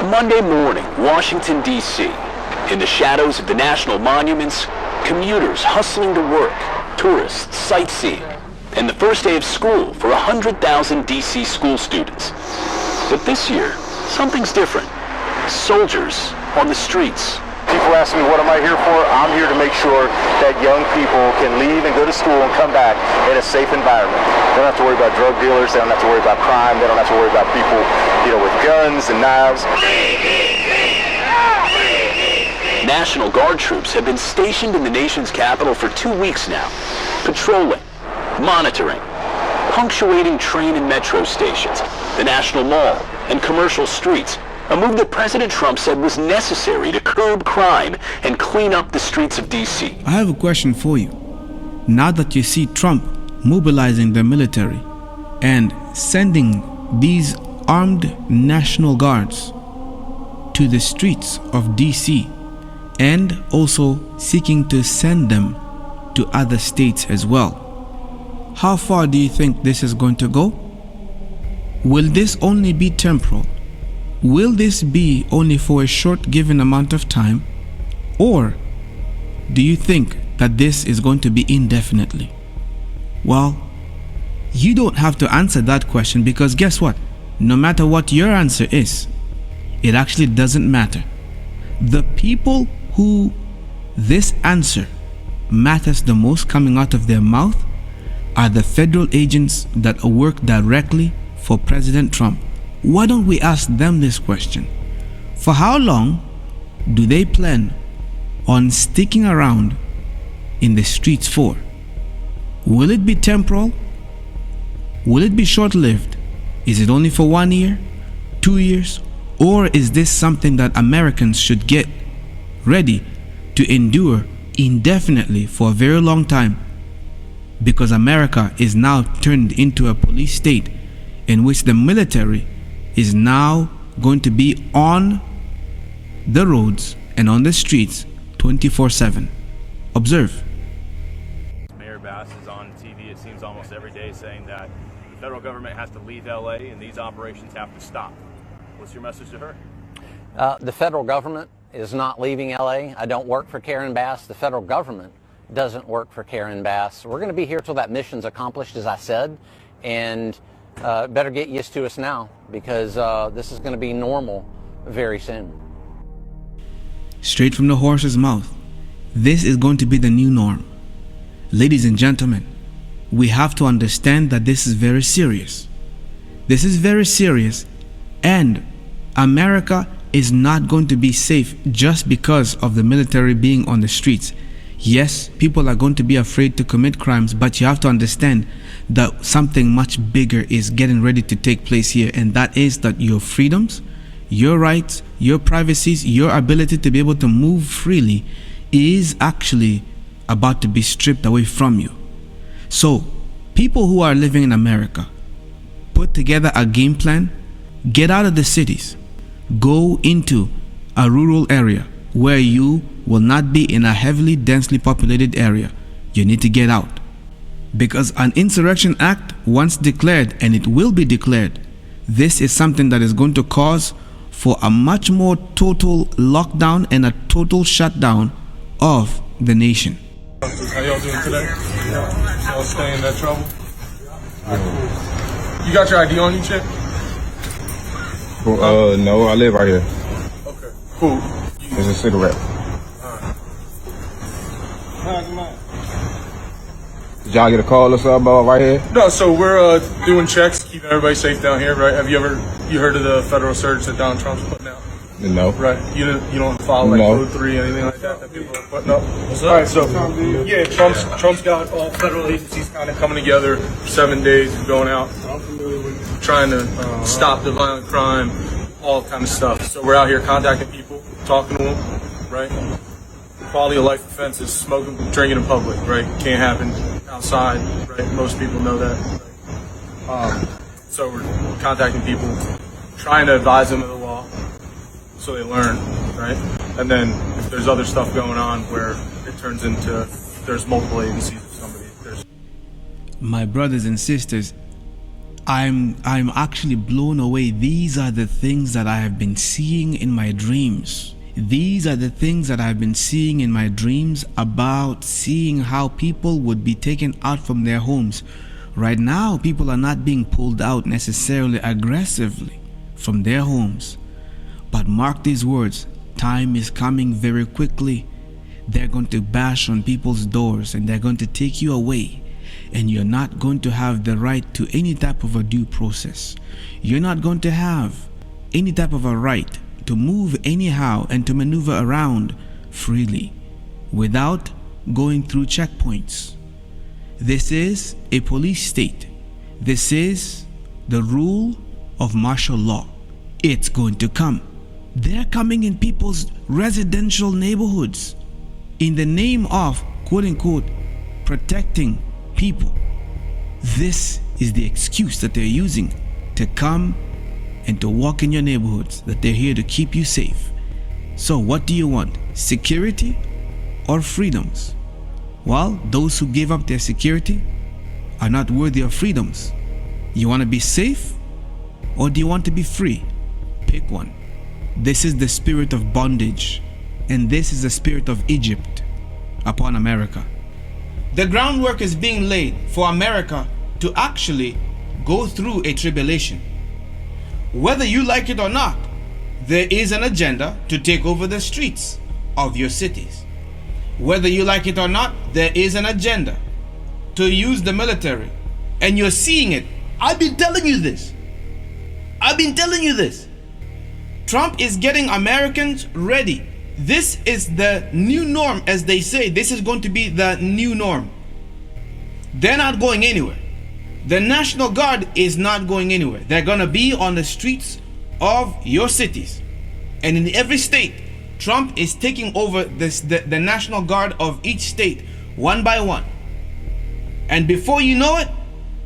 Monday morning, Washington, D.C. In the shadows of the national monuments, commuters hustling to work, tourists sightseeing, and the first day of school for 100,000 D.C. school students. But this year, something's different. Soldiers on the streets. People ask me, what am I here for? I'm here to make sure that young people can leave and go to school and come back in a safe environment. They don't have to worry about drug dealers. They don't have to worry about crime. They don't have to worry about people, with guns and knives. National Guard troops have been stationed in the nation's capital for 2 weeks now, patrolling, monitoring, punctuating train and metro stations, the National Mall, and commercial streets, a move that President Trump said was necessary to curb crime and clean up the streets of D.C. I have a question for you. Now that you see Trump mobilizing the military and sending these armed National Guards to the streets of D.C. and also seeking to send them to other states as well, how far do you think this is going to go? Will this only be temporal? Will this be only for a short given amount of time? Or do you think that this is going to be indefinitely? Well, you don't have to answer that question, because guess what? No matter what your answer is, it actually doesn't matter. The people who this answer matters the most coming out of their mouth are the federal agents that work directly for President Trump. Why don't we ask them this question? For how long do they plan on sticking around in the streets for? Will it be temporal? Will it be short-lived? Is it only for 1 year, 2 years? Or is this something that Americans should get ready to endure indefinitely for a very long time? Because America is now turned into a police state in which the military is now going to be on the roads and on the streets 24/7. Observe. Mayor Bass is on TV, it seems almost every day, saying that the federal government has to leave LA and these operations have to stop. What's your message to her? The federal government is not leaving LA. I don't work for Karen Bass. The federal government doesn't work for Karen Bass. We're going to be here till that mission's accomplished, as I said, and better get used to us now, because this is going to be normal very soon. Straight from the horse's mouth, this is going to be the new norm. Ladies and gentlemen, we have to understand that this is very serious. This is very serious, and America is not going to be safe just because of the military being on the streets. Yes, people are going to be afraid to commit crimes, but you have to understand that something much bigger is getting ready to take place here, and that is that your freedoms, your rights, your privacies, your ability to be able to move freely is actually about to be stripped away from you. So, people who are living in America, put together a game plan, get out of the cities, go into a rural area where you will not be in a heavily densely populated area. You need to get out, because an insurrection act, once declared, and it will be declared, this is something that is going to cause for a much more total lockdown and a total shutdown of the nation. How y'all doing today? Y'all staying in that trouble? You got your ID on you, Chip? No, I live right here. Okay, cool. It's a cigarette. Did y'all get a call or something about right here? No, so we're doing checks, keeping everybody safe down here, right? Have you heard of the federal surge that Donald Trump's putting out? No. Right. You don't follow like No. Code 3, anything like that people are putting up? What's up? All right, so yeah, Trump's got all federal agencies kind of coming together, 7 days going out, trying to stop the violent crime, all kind of stuff. So we're out here contacting people, talking to them, right? Quality of life offenses, smoking, drinking in public, right? Can't happen outside, right? Most people know that. Right? So we're contacting people, trying to advise them of the law so they learn, right? And then if there's other stuff going on where it turns into there's multiple agencies of somebody. My brothers and sisters, I'm actually blown away. These are the things that I have been seeing in my dreams. These are the things that I've been seeing in my dreams about seeing how people would be taken out from their homes. Right now, people are not being pulled out necessarily aggressively from their homes. But mark these words, time is coming very quickly. They're going to bash on people's doors and they're going to take you away. And you're not going to have the right to any type of a due process. You're not going to have any type of a right to move anyhow and to maneuver around freely without going through checkpoints. This is a police state. This is the rule of martial law. It's going to come. They're coming in people's residential neighborhoods in the name of, quote unquote, protecting people. This is the excuse that they're using to come and to walk in your neighborhoods, that they're here to keep you safe. So what do you want? Security or freedoms? Well, those who give up their security are not worthy of freedoms. You want to be safe or do you want to be free? Pick one. This is the spirit of bondage, and this is the spirit of Egypt upon America. The groundwork is being laid for America to actually go through a tribulation. Whether you like it or not, there is an agenda to take over the streets of your cities. Whether you like it or not, there is an agenda to use the military. And you're seeing it. I've been telling you this. Trump is getting Americans ready. This is the new norm, as they say. This is going to be the new norm. They're not going anywhere. The National Guard is not going anywhere. They're going to be on the streets of your cities. And in every state, Trump is taking over the National Guard of each state one by one. And before you know it,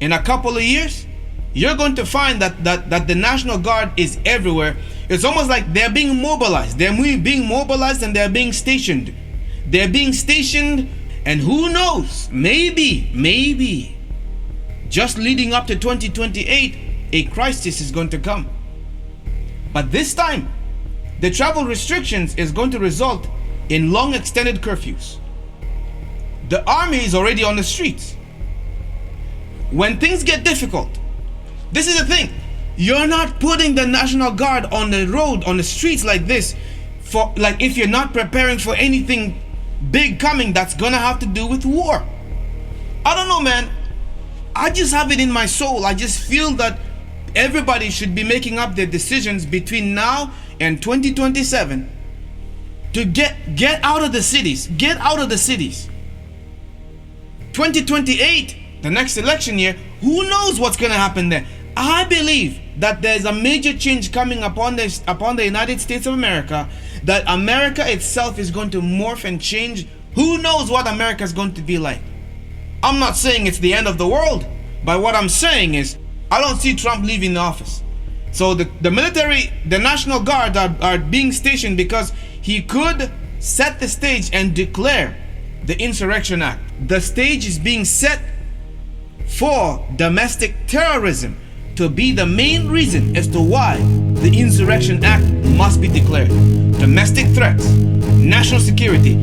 in a couple of years, you're going to find that the National Guard is everywhere. It's almost like they're being mobilized. They're being mobilized and they're being stationed. They're being stationed, and who knows, maybe, just leading up to 2028, a crisis is going to come. But this time, the travel restrictions is going to result in long extended curfews. The army is already on the streets. When things get difficult, this is the thing. You're not putting the National Guard on the road, on the streets like this, for like if you're not preparing for anything big coming that's gonna have to do with war. I don't know, man. I just have it in my soul. I just feel that everybody should be making up their decisions between now and 2027 to get out of the cities. Get out of the cities. 2028, the next election year, who knows what's gonna happen there? I believe that there's a major change coming upon the United States of America, that America itself is going to morph and change. Who knows what America is going to be like? I'm not saying it's the end of the world, but what I'm saying is I don't see Trump leaving the office. So the military, the National Guard are being stationed because he could set the stage and declare the Insurrection Act. The stage is being set for domestic terrorism to be the main reason as to why the Insurrection Act must be declared. Domestic threats, national security,